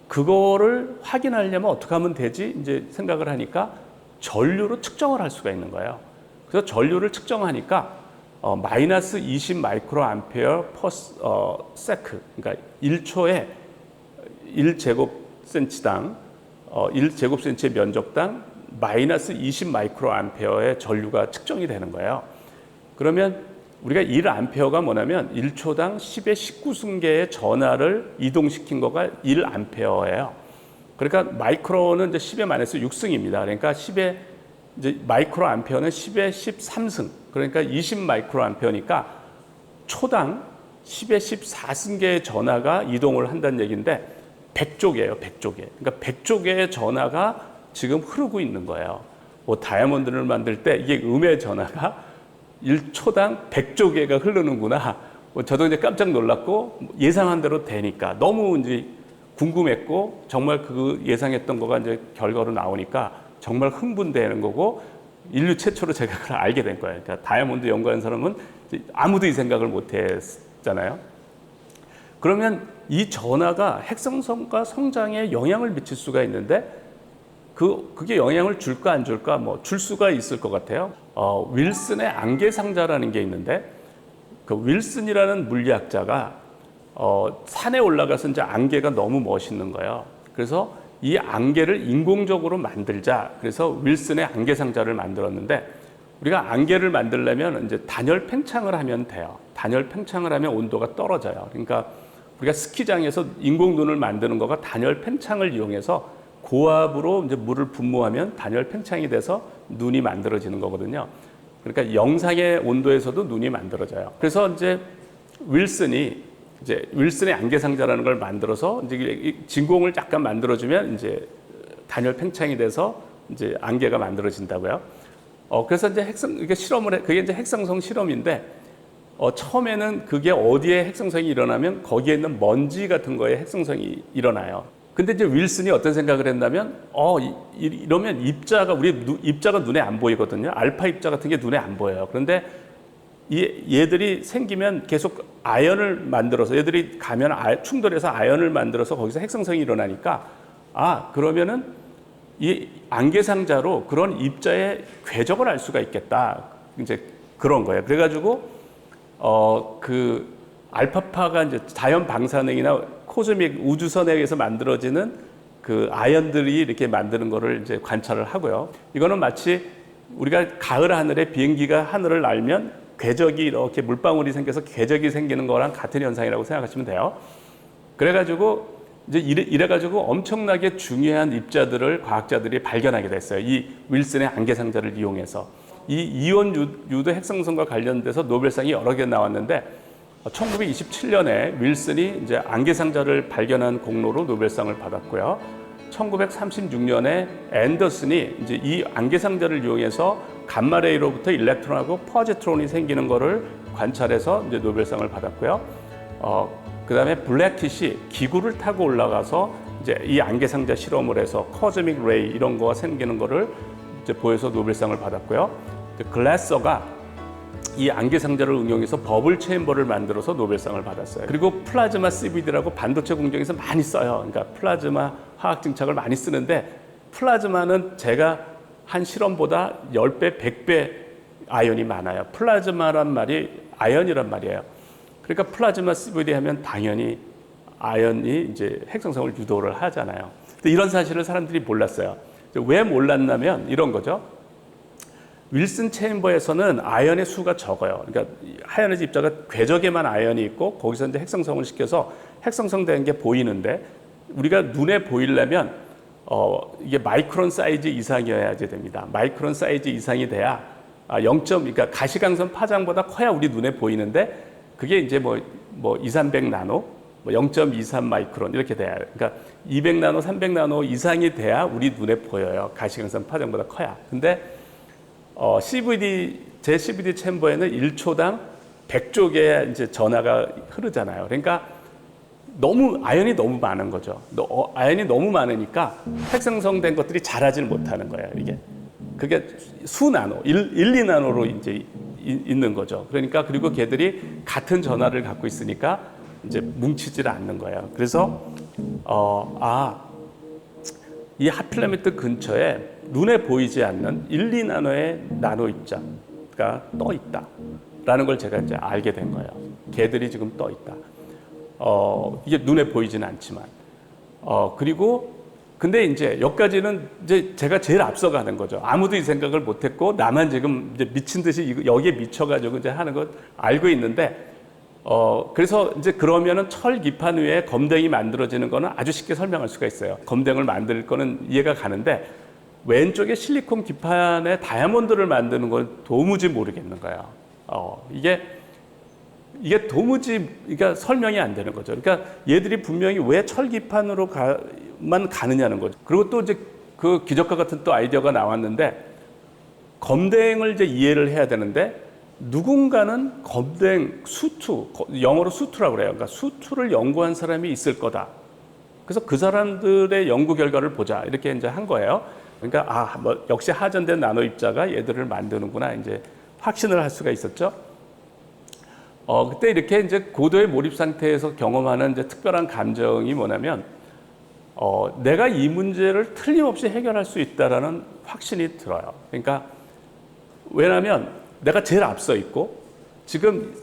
그거를 확인하려면 어떻게 하면 되지? 이제 생각을 하니까 전류로 측정을 할 수가 있는 거예요. 그래서 전류를 측정하니까 마이너스 20 마이크로 암페어 퍼 세크, 그러니까 1초에 1제곱센치당 1제곱센치의 면적당 마이너스 20 마이크로 암페어의 전류가 측정이 되는 거예요. 그러면 우리가 1암페어가 뭐냐면 1초당 10의 19승계의 전하를 이동시킨 거가 1암페어예요. 그러니까 마이크로는 이제 10의 마이너스 6승입니다. 그러니까 10의 이제 마이크로 암페어는 10의 13승. 그러니까 20 마이크로 암페어니까 초당 10의 14승계의 전하가 이동을 한다는 얘기인데 100쪽이에요, 100쪽에. 그러니까 100쪽의 전하가 지금 흐르고 있는 거예요. 뭐 다이아몬드를 만들 때 이게 음의 전하가 1초당 100조 개가 흐르는구나. 저도 이제 깜짝 놀랐고 예상한 대로 되니까 너무 이제 궁금했고, 정말 그 예상했던 거가 이제 결과로 나오니까 정말 흥분되는 거고, 인류 최초로 제가 그걸 알게 된 거예요. 그러니까 다이아몬드 연구하는 사람은 아무도 이 생각을 못 했잖아요. 그러면 이 전하가 핵성성과 성장에 영향을 미칠 수가 있는데, 그게 영향을 줄까 안 줄까, 뭐 줄 수가 있을 것 같아요. 윌슨의 안개상자라는 게 있는데, 그 윌슨이라는 물리학자가 산에 올라가서 이제 안개가 너무 멋있는 거예요. 그래서 이 안개를 인공적으로 만들자. 그래서 윌슨의 안개상자를 만들었는데, 우리가 안개를 만들려면 이제 단열 팽창을 하면 돼요. 단열 팽창을 하면 온도가 떨어져요. 그러니까 우리가 스키장에서 인공 눈을 만드는 거가 단열 팽창을 이용해서 고압으로 이제 물을 분무하면 단열 팽창이 돼서 눈이 만들어지는 거거든요. 그러니까 영상의 온도에서도 눈이 만들어져요. 그래서 이제 윌슨의 안개상자라는 걸 만들어서 이제 진공을 약간 만들어주면 이제 단열 팽창이 돼서 이제 안개가 만들어진다고요. 그래서 이제 이게 그게 이제 핵상성 실험인데, 처음에는 그게 어디에 핵상성이 일어나면 거기에 있는 먼지 같은 거에 핵상성이 일어나요. 근데 이제 윌슨이 어떤 생각을 했냐면, 이러면 입자가 눈에 안 보이거든요. 알파 입자 같은 게 눈에 안 보여요. 그런데 얘들이 생기면 계속 아연을 만들어서, 얘들이 가면 충돌해서 아연을 만들어서 거기서 핵상성이 일어나니까, 그러면은 이 안개상자로 그런 입자의 궤적을 알 수가 있겠다. 이제 그런 거예요. 그래가지고 그 알파파가 이제 자연 방사능이나 코스믹 우주선에 의해서 만들어지는 그 아연들이 이렇게 만드는 거를 이제 관찰을 하고요. 이거는 마치 우리가 가을 하늘에 비행기가 하늘을 날면 궤적이 이렇게 물방울이 생겨서 궤적이 생기는 거랑 같은 현상이라고 생각하시면 돼요. 그래가지고 이제 이래가지고 엄청나게 중요한 입자들을 과학자들이 발견하게 됐어요. 이 윌슨의 안개상자를 이용해서. 이 이온 유도 핵상성과 관련돼서 노벨상이 여러 개 나왔는데, 1927년에 윌슨이 이제 안개상자를 발견한 공로로 노벨상을 받았고요. 1936년에 앤더슨이 이제 이 안개상자를 이용해서 감마레이로부터 일렉트론하고 포지트론이 생기는 거를 관찰해서 이제 노벨상을 받았고요. 그다음에 블랙킷이 기구를 타고 올라가서 이제 이 안개상자 실험을 해서 코스믹 레이 이런 거가 생기는 거를 이제 보여서 노벨상을 받았고요. 글래서가 이 안개상자를 응용해서 버블 체인버를 만들어서 노벨상을 받았어요. 그리고 플라즈마 CVD라고 반도체 공정에서 많이 써요. 그러니까 플라즈마 화학 증착을 많이 쓰는데 플라즈마는 제가 한 실험보다 10배, 100배 아연이 많아요. 플라즈마란 말이 아연이란 말이에요. 그러니까 플라즈마 CVD 하면 당연히 아연이 이제 핵성성을 유도를 하잖아요. 근데 이런 사실을 사람들이 몰랐어요. 왜 몰랐냐면 이런 거죠. 윌슨 체인버에서는 아연의 수가 적어요. 그러니까 하얀에서 입자가 궤적에만 아연이 있고 거기서 이제 핵성성을 시켜서 핵성성된 게 보이는데 우리가 눈에 보이려면 이게 마이크론 사이즈 이상이어야지 됩니다. 마이크론 사이즈 이상이 돼야 그러니까 가시광선 파장보다 커야 우리 눈에 보이는데 그게 이제 뭐 2, 300 나노, 0.23 마이크론 이렇게 돼야. 그러니까 200 나노, 300 나노 이상이 돼야 우리 눈에 보여요. 가시광선 파장보다 커야. 근데 제 CVD 챔버에는 1초당 100조 개의 이제 전하가 흐르잖아요. 그러니까 아연이 너무 많은 거죠. 아연이 너무 많으니까 핵생성된 것들이 자라지를 못하는 거예요. 그게 수 나노, 1, 2나노로 이제 있는 거죠. 그러니까 그리고 걔들이 같은 전하를 갖고 있으니까 이제 뭉치질 않는 거예요. 그래서 이 핫필라멘트 근처에 눈에 보이지 않는 1, 2나노의 나노 입자가 떠 있다라는 걸 제가 이제 알게 된 거예요. 걔들이 지금 떠 있다. 이게 눈에 보이지는 않지만. 그리고 근데 이제 여기까지는 이제 제가 제일 앞서가는 거죠. 아무도 이 생각을 못했고 나만 지금 이제 미친 듯이 여기에 미쳐가지고 이제 하는 걸 알고 있는데. 그래서 이제 그러면은 철 기판 위에 검댕이 만들어지는 거는 아주 쉽게 설명할 수가 있어요. 검댕을 만들 거는 이해가 가는데 왼쪽에 실리콘 기판에 다이아몬드를 만드는 건 도무지 모르겠는 거예요. 이게 도무지 그러니까 설명이 안 되는 거죠. 그러니까 얘들이 분명히 왜 철 기판으로만 가느냐는 거죠. 그리고 또 이제 그 기적과 같은 또 아이디어가 나왔는데 검댕을 이제 이해를 해야 되는데 누군가는 검댕 수투, 영어로 수투라고 그래요. 그러니까 수투를 연구한 사람이 있을 거다. 그래서 그 사람들의 연구 결과를 보자 이렇게 이제 한 거예요. 그러니까 역시 하전된 나노 입자가 얘들을 만드는구나 이제 확신을 할 수가 있었죠. 그때 이렇게 이제 고도의 몰입 상태에서 경험하는 이제 특별한 감정이 뭐냐면 내가 이 문제를 틀림없이 해결할 수 있다라는 확신이 들어요. 그러니까 왜냐하면 내가 제일 앞서 있고 지금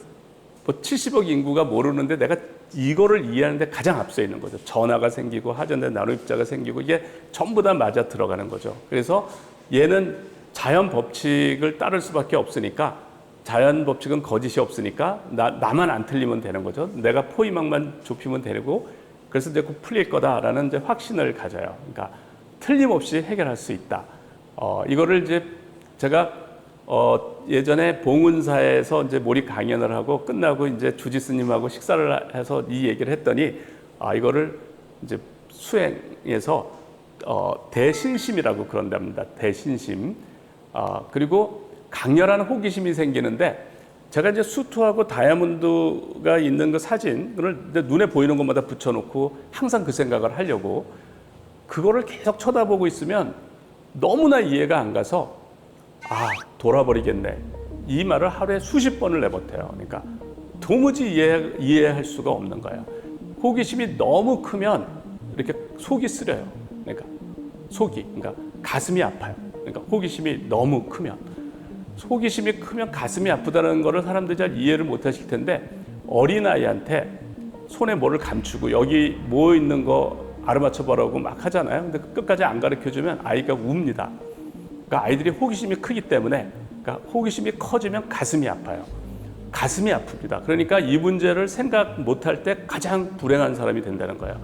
70억 인구가 모르는데 내가 이거를 이해하는데 가장 앞서 있는 거죠. 전하가 생기고 하전된 나노 입자가 생기고 이게 전부 다 맞아 들어가는 거죠. 그래서 얘는 자연 법칙을 따를 수밖에 없으니까 자연 법칙은 거짓이 없으니까 나만 안 틀리면 되는 거죠. 내가 포위망만 좁히면 되고 그래서 이제 곧 풀릴 거다라는 이제 확신을 가져요. 그러니까 틀림없이 해결할 수 있다. 이거를 이제 제가 예전에 봉은사에서 이제 몰입 강연을 하고 끝나고 이제 주지스님하고 식사를 해서 이 얘기를 했더니 이거를 이제 수행해서 대신심이라고 그런답니다. 대신심. 그리고 강렬한 호기심이 생기는데 제가 이제 수투하고 다이아몬드가 있는 그 사진을 눈에 보이는 것마다 붙여놓고 항상 그 생각을 하려고 그거를 계속 쳐다보고 있으면 너무나 이해가 안 가서 돌아버리겠네. 이 말을 하루에 수십 번을 내뱉어요. 그러니까 도무지 이해할 수가 없는 거예요. 호기심이 너무 크면 이렇게 속이 쓰려요. 그러니까 그러니까 가슴이 아파요. 그러니까 호기심이 너무 크면. 호기심이 크면 가슴이 아프다는 거를 사람들이 잘 이해를 못 하실 텐데 어린아이한테 손에 뭐를 감추고 여기 뭐 있는 거 알아맞혀 보라고 막 하잖아요. 근데 끝까지 안 가르쳐 주면 아이가 웁니다. 그러니까 아이들이 호기심이 크기 때문에 그러니까 호기심이 커지면 가슴이 아파요. 가슴이 아픕니다. 그러니까 이 문제를 생각 못할 때 가장 불행한 사람이 된다는 거예요.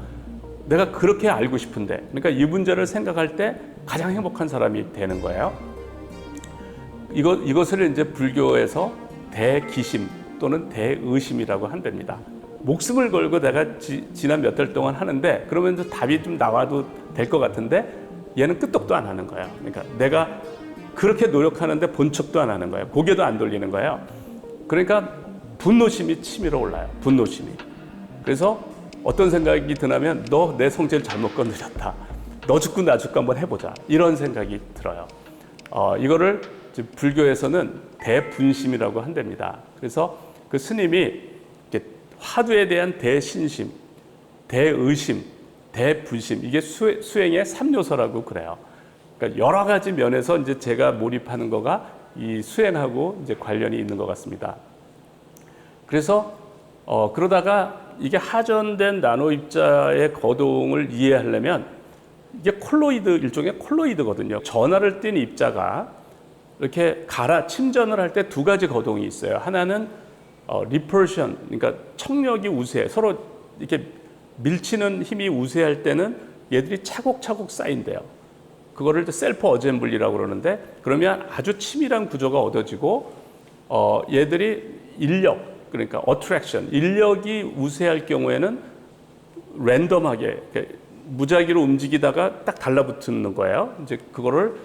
내가 그렇게 알고 싶은데 그러니까 이 문제를 생각할 때 가장 행복한 사람이 되는 거예요. 이것을 이제 불교에서 대기심 또는 대의심이라고 한답니다. 목숨을 걸고 내가 지난 몇 달 동안 하는데 그러면 답이 좀 나와도 될 것 같은데 얘는 끄떡도 안 하는 거예요. 그러니까 내가 그렇게 노력하는데 본 척도 안 하는 거예요. 고개도 안 돌리는 거예요. 그러니까 분노심이 치밀어 올라요. 분노심이. 그래서 어떤 생각이 드냐면 너 내 성질 잘못 건드렸다. 너 죽고 나 죽고 한번 해보자. 이런 생각이 들어요. 이거를 불교에서는 대분심이라고 한답니다. 그래서 그 스님이 화두에 대한 대신심, 대의심, 대분심, 이게 수행의 3요소라고 그래요. 그러니까 여러 가지 면에서 이제 제가 몰입하는 거가 이 수행하고 이제 관련이 있는 것 같습니다. 그래서 그러다가 이게 하전된 나노 입자의 거동을 이해하려면 이게 일종의 콜로이드거든요. 전하를 띤 입자가 이렇게 침전을 할 때 두 가지 거동이 있어요. 하나는 리펄션, 그러니까 청력이 우세, 서로 이렇게 밀치는 힘이 우세할 때는 얘들이 차곡차곡 쌓인대요. 그거를 셀프 어셈블리라고 그러는데, 그러면 아주 치밀한 구조가 얻어지고 얘들이 인력, 그러니까 어트랙션, 인력이 우세할 경우에는 랜덤하게 무작위로 움직이다가 딱 달라붙는 거예요. 이제 그거를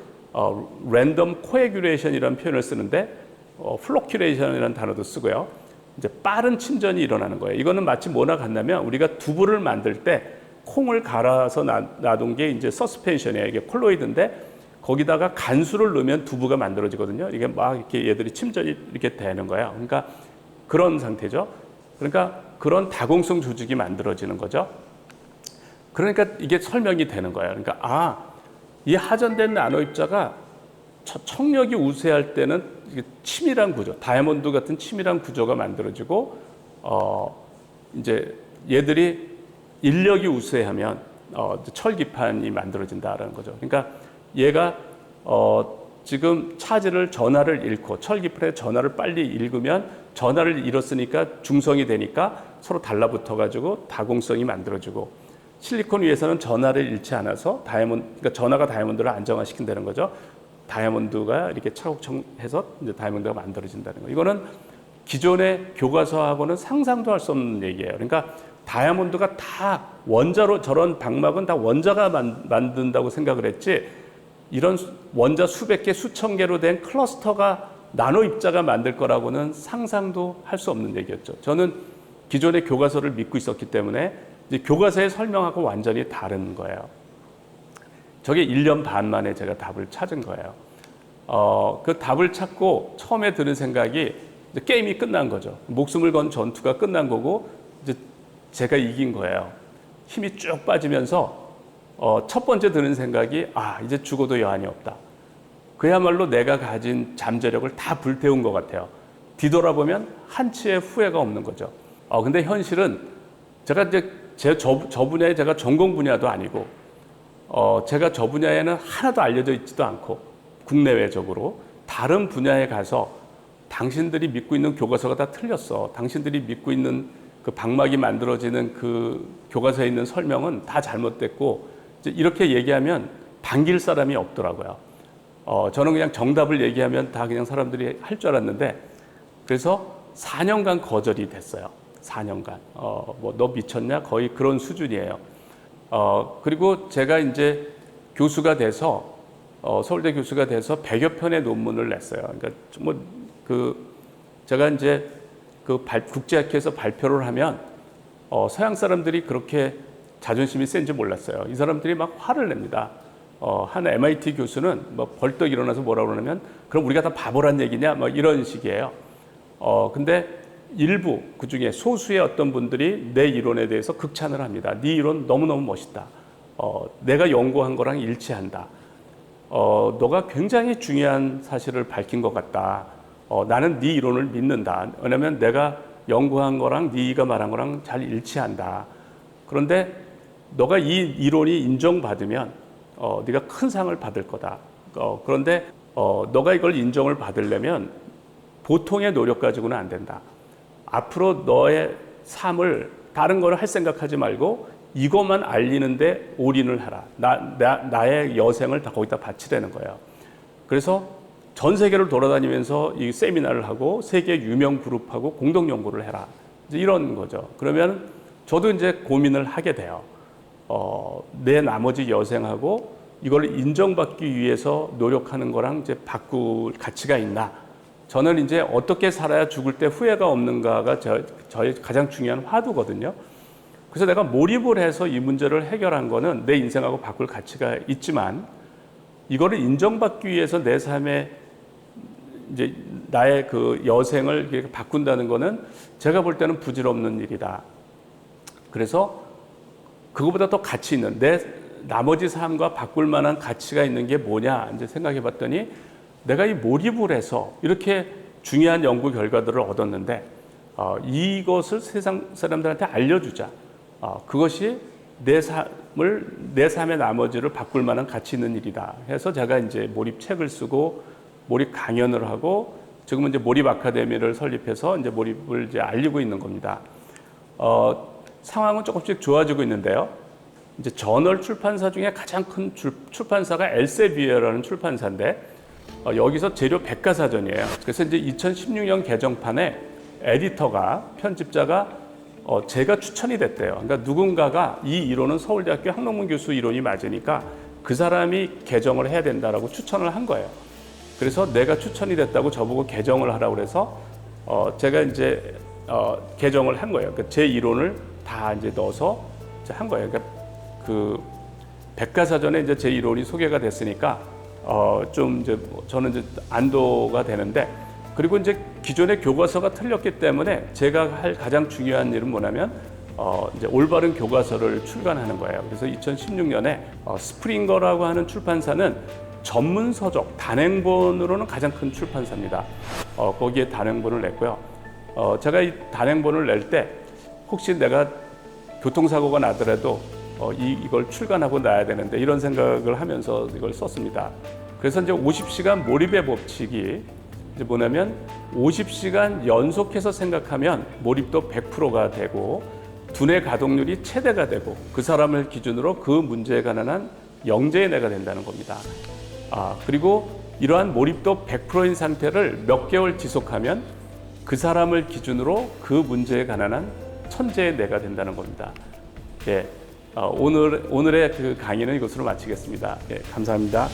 랜덤 코애귤레이션이라는 표현을 쓰는데 플로큐레이션이라는 단어도 쓰고요. 이제 빠른 침전이 일어나는 거예요. 이거는 마치 뭐나 같냐면 우리가 두부를 만들 때 콩을 갈아서 놔둔 게 이제 서스펜션이에요. 이게 콜로이드인데 거기다가 간수를 넣으면 두부가 만들어지거든요. 이게 막 이렇게 얘들이 침전이 이렇게 되는 거예요. 그러니까 그런 상태죠. 그러니까 그런 다공성 조직이 만들어지는 거죠. 그러니까 이게 설명이 되는 거예요. 그러니까 이 하전된 나노 입자가 청력이 우세할 때는 치밀한 구조, 다이아몬드 같은 치밀한 구조가 만들어지고 이제 얘들이 인력이 우세하면 철기판이 만들어진다라는 거죠. 그러니까 얘가 지금 전하를 잃고 철기판의 전하를 빨리 읽으면 전하를 잃었으니까 중성이 되니까 서로 달라붙어 가지고 다공성이 만들어지고, 실리콘 위에서는 전하를 잃지 않아서 그러니까 전하가 다이아몬드를 안정화시킨다는 거죠. 다이아몬드가 이렇게 차곡차곡해서 이제 다이아몬드가 만들어진다는 거. 이거는 기존의 교과서하고는 상상도 할 수 없는 얘기예요. 그러니까 다이아몬드가 다 원자로, 저런 방막은 다 원자가 만든다고 생각을 했지, 이런 원자 수백 개, 수천 개로 된 클러스터가 나노 입자가 만들 거라고는 상상도 할 수 없는 얘기였죠. 저는 기존의 교과서를 믿고 있었기 때문에 이제 교과서의 설명하고 완전히 다른 거예요. 저게 1년 반 만에 제가 답을 찾은 거예요. 그 답을 찾고 처음에 드는 생각이 이제 게임이 끝난 거죠. 목숨을 건 전투가 끝난 거고 이제 제가 이긴 거예요. 힘이 쭉 빠지면서 첫 번째 드는 생각이 이제 죽어도 여한이 없다. 그야말로 내가 가진 잠재력을 다 불태운 것 같아요. 뒤돌아보면 한치의 후회가 없는 거죠. 근데 현실은 제가 이제 저 분야에 제가 전공 분야도 아니고 제가 저 분야에는 하나도 알려져 있지도 않고 국내외적으로 다른 분야에 가서 당신들이 믿고 있는 교과서가 다 틀렸어. 당신들이 믿고 있는 그 방막이 만들어지는 그 교과서에 있는 설명은 다 잘못됐고, 이제 이렇게 얘기하면 반길 사람이 없더라고요. 저는 그냥 정답을 얘기하면 다 그냥 사람들이 할 줄 알았는데, 그래서 4년간 거절이 됐어요. 4년간. 너 미쳤냐? 거의 그런 수준이에요. 그리고 제가 이제 교수가 돼서, 서울대 교수가 돼서 100여 편의 논문을 냈어요. 그러니까 제가 이제 국제학회에서 발표를 하면, 서양 사람들이 그렇게 자존심이 센지 몰랐어요. 이 사람들이 막 화를 냅니다. 한 MIT 교수는 벌떡 일어나서 뭐라고 그러냐면, 그럼 우리가 다 바보란 얘기냐? 이런 식이에요. 근데 일부, 그 중에 소수의 어떤 분들이 내 이론에 대해서 극찬을 합니다. 네 이론 너무너무 멋있다. 내가 연구한 거랑 일치한다. 너가 굉장히 중요한 사실을 밝힌 것 같다. 나는 네 이론을 믿는다. 왜냐면 내가 연구한 거랑 네가 말한 거랑 잘 일치한다. 그런데 너가 이 이론이 인정받으면 네가 큰 상을 받을 거다. 그런데 너가 이걸 인정을 받으려면 보통의 노력 가지고는 안 된다. 앞으로 너의 삶을 다른 걸 할 생각하지 말고 이것만 알리는데 올인을 하라. 나의 여생을 다 거기다 바치라는 거예요. 그래서 전 세계를 돌아다니면서 이 세미나를 하고 세계 유명 그룹하고 공동 연구를 해라. 이제 이런 거죠. 그러면 저도 이제 고민을 하게 돼요. 내 나머지 여생하고 이걸 인정받기 위해서 노력하는 거랑 이제 바꿀 가치가 있나? 저는 이제 어떻게 살아야 죽을 때 후회가 없는가가 저의 가장 중요한 화두거든요. 그래서 내가 몰입을 해서 이 문제를 해결한 거는 내 인생하고 바꿀 가치가 있지만, 이거를 인정받기 위해서 내 삶에 이제 나의 그 여생을 이렇게 바꾼다는 거는 제가 볼 때는 부질없는 일이다. 그래서 그거보다 더 가치 있는 내 나머지 삶과 바꿀 만한 가치가 있는 게 뭐냐 이제 생각해 봤더니 내가 이 몰입을 해서 이렇게 중요한 연구 결과들을 얻었는데 이것을 세상 사람들한테 알려주자. 그것이 내 삶의 나머지를 바꿀 만한 가치 있는 일이다 해서 제가 이제 몰입 책을 쓰고 몰입 강연을 하고 지금은 이제 몰입 아카데미를 설립해서 이제 몰입을 이제 알리고 있는 겁니다. 상황은 조금씩 좋아지고 있는데요. 이제 저널 출판사 중에 가장 큰 출판사가 엘세비에라는 출판사인데 여기서 재료 백과사전이에요. 그래서 이제 2016년 개정판에 에디터가 편집자가 제가 추천이 됐대요. 그러니까 누군가가 이 이론은 서울대학교 한동문 교수 이론이 맞으니까 그 사람이 개정을 해야 된다라고 추천을 한 거예요. 그래서 내가 추천이 됐다고 저보고 개정을 하라고 그래서 제가 이제 개정을 한 거예요. 그러니까 제 이론을 다 이제 넣어서 이제 한 거예요. 그러니까 그 백과사전에 이제 제 이론이 소개가 됐으니까 좀 이제 저는 이제 안도가 되는데 그리고 이제 기존의 교과서가 틀렸기 때문에 제가 할 가장 중요한 일은 뭐냐면 이제 올바른 교과서를 출간하는 거예요. 그래서 2016년에 스프링거라고 하는 출판사는 전문 서적 단행본으로는 가장 큰 출판사입니다. 거기에 단행본을 냈고요. 제가 이 단행본을 낼 때 혹시 내가 교통사고가 나더라도 이걸 출간하고 나야 되는데 이런 생각을 하면서 이걸 썼습니다. 그래서 이제 50시간 몰입의 법칙이 이제 뭐냐면 50시간 연속해서 생각하면 몰입도 100%가 되고 두뇌 가동률이 최대가 되고 그 사람을 기준으로 그 문제에 관한 한 영재의 뇌가 된다는 겁니다. 그리고 이러한 몰입도 100%인 상태를 몇 개월 지속하면 그 사람을 기준으로 그 문제에 관한 한 천재의 뇌가 된다는 겁니다. 예, 오늘의 그 강의는 이것으로 마치겠습니다. 예, 감사합니다.